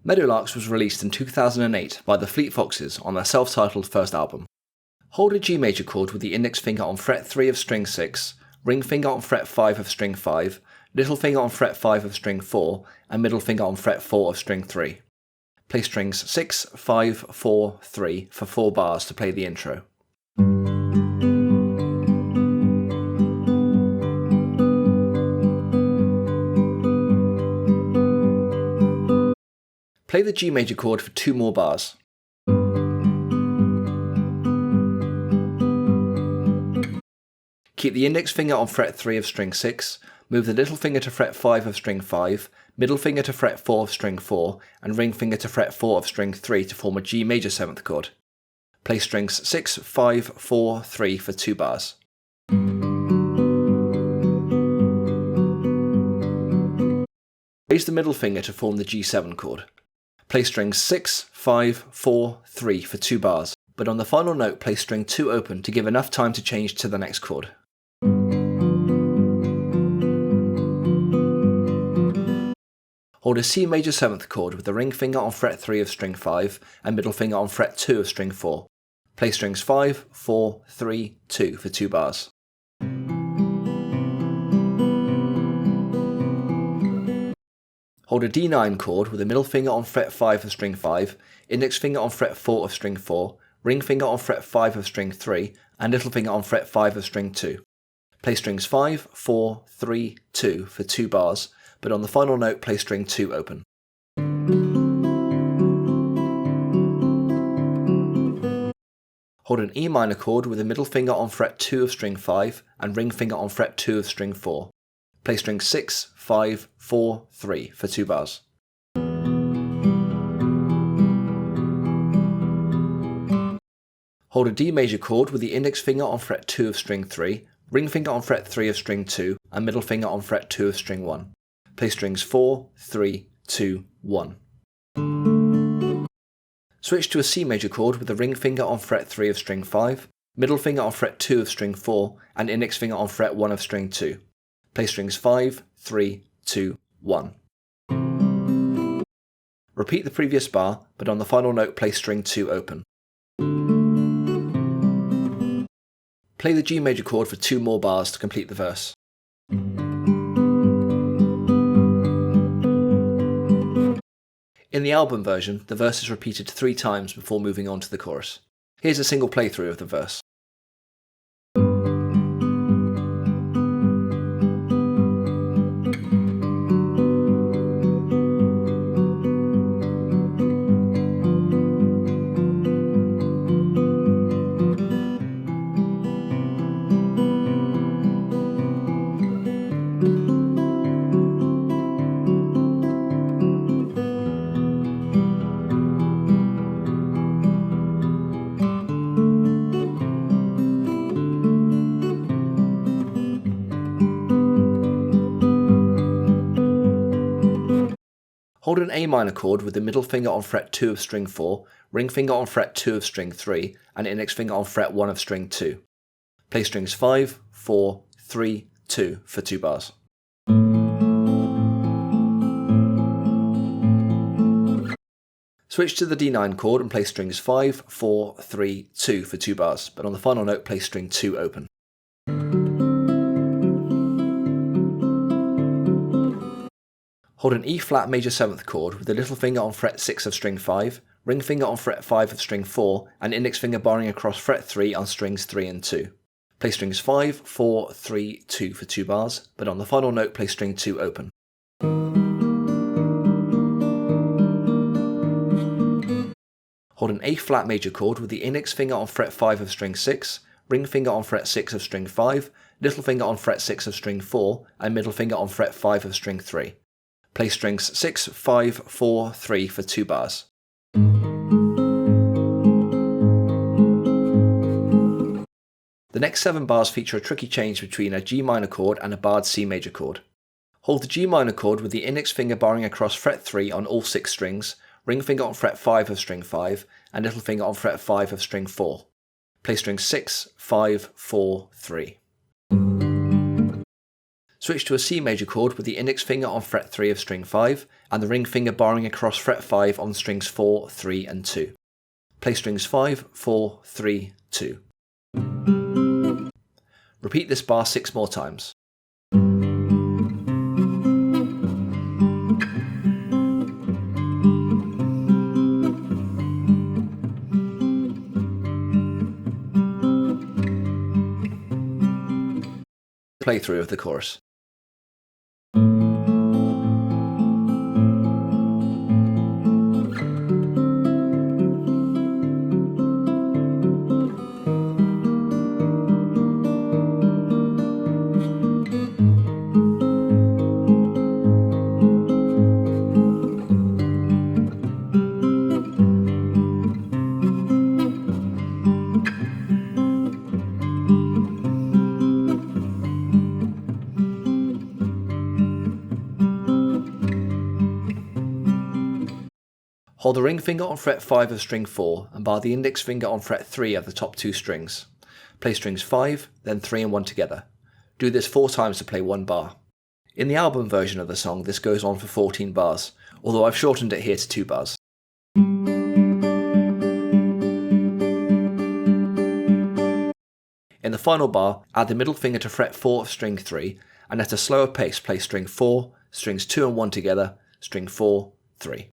Meadowlarks was released in 2008 by the Fleet Foxes on their self-titled first album. Hold a G major chord with the index finger on fret 3 of string 6, ring finger on fret 5 of string 5, little finger on fret 5 of string 4, and middle finger on fret 4 of string 3. Play strings 6, 5, 4, 3 for 4 bars to play the intro. Play the G major chord for 2 more bars. Keep the index finger on fret 3 of string 6, move the little finger to fret 5 of string 5, middle finger to fret 4 of string 4, and ring finger to fret 4 of string 3 to form a G major 7th chord. Play strings 6, 5, 4, 3 for 2 bars. Raise the middle finger to form the G7 chord. Play strings 6, 5, 4, 3 for 2 bars, but on the final note play string 2 open to give enough time to change to the next chord. Hold a C major 7th chord with the ring finger on fret 3 of string 5 and middle finger on fret 2 of string 4. Play strings 5, 4, 3, 2 for 2 bars. Hold a D9 chord with the middle finger on fret 5 of string 5, index finger on fret 4 of string 4, ring finger on fret 5 of string 3, and little finger on fret 5 of string 2. Play strings 5, 4, 3, 2 for 2 bars, but on the final note play string 2 open. Hold an E minor chord with the middle finger on fret 2 of string 5 and ring finger on fret 2 of string 4. Play strings 6, 5, 4, 3 for 2 bars. Hold a D major chord with the index finger on fret 2 of string 3, ring finger on fret 3 of string 2, and middle finger on fret 2 of string 1. Play strings 4, 3, 2, 1. Switch to a C major chord with the ring finger on fret 3 of string 5, middle finger on fret 2 of string 4, and index finger on fret 1 of string 2. Play strings 5, 3, 2, 1. Repeat the previous bar, but on the final note play string 2 open. Play the G major chord for 2 more bars to complete the verse. In the album version, the verse is repeated 3 times before moving on to the chorus. Here's a single playthrough of the verse. Hold an A minor chord with the middle finger on fret 2 of string 4, ring finger on fret 2 of string 3, and index finger on fret 1 of string 2. Play strings 5, 4, 3, 2 for 2 bars. Switch to the D9 chord and play strings 5, 4, 3, 2 for 2 bars, but on the final note play string 2 open. Hold an E flat major 7th chord with the little finger on fret 6 of string 5, ring finger on fret 5 of string 4, and index finger barring across fret 3 on strings 3 and 2. Play strings 5, 4, 3, 2 for 2 bars, but on the final note play string 2 open. Hold an A flat major chord with the index finger on fret 5 of string 6, ring finger on fret 6 of string 5, little finger on fret 6 of string 4, and middle finger on fret 5 of string 3. Play strings 6, 5, 4, 3 for 2 bars. The next 7 bars feature a tricky change between a G minor chord and a barred C major chord. Hold the G minor chord with the index finger barring across fret 3 on all 6 strings, ring finger on fret 5 of string 5, and little finger on fret 5 of string 4. Play strings 6, 5, 4, 3. Switch to a C major chord with the index finger on fret 3 of string 5, and the ring finger barring across fret 5 on strings 4, 3 and 2. Play strings 5, 4, 3, 2. Repeat this bar 6 more times. Playthrough of the chorus. Hold the ring finger on fret 5 of string 4 and bar the index finger on fret 3 of the top 2 strings. Play strings 5, then 3 and 1 together. Do this 4 times to play 1 bar. In the album version of the song this goes on for 14 bars, although I've shortened it here to 2 bars. In the final bar, add the middle finger to fret 4 of string 3 and at a slower pace play string 4, strings 2 and 1 together, string 4, 3.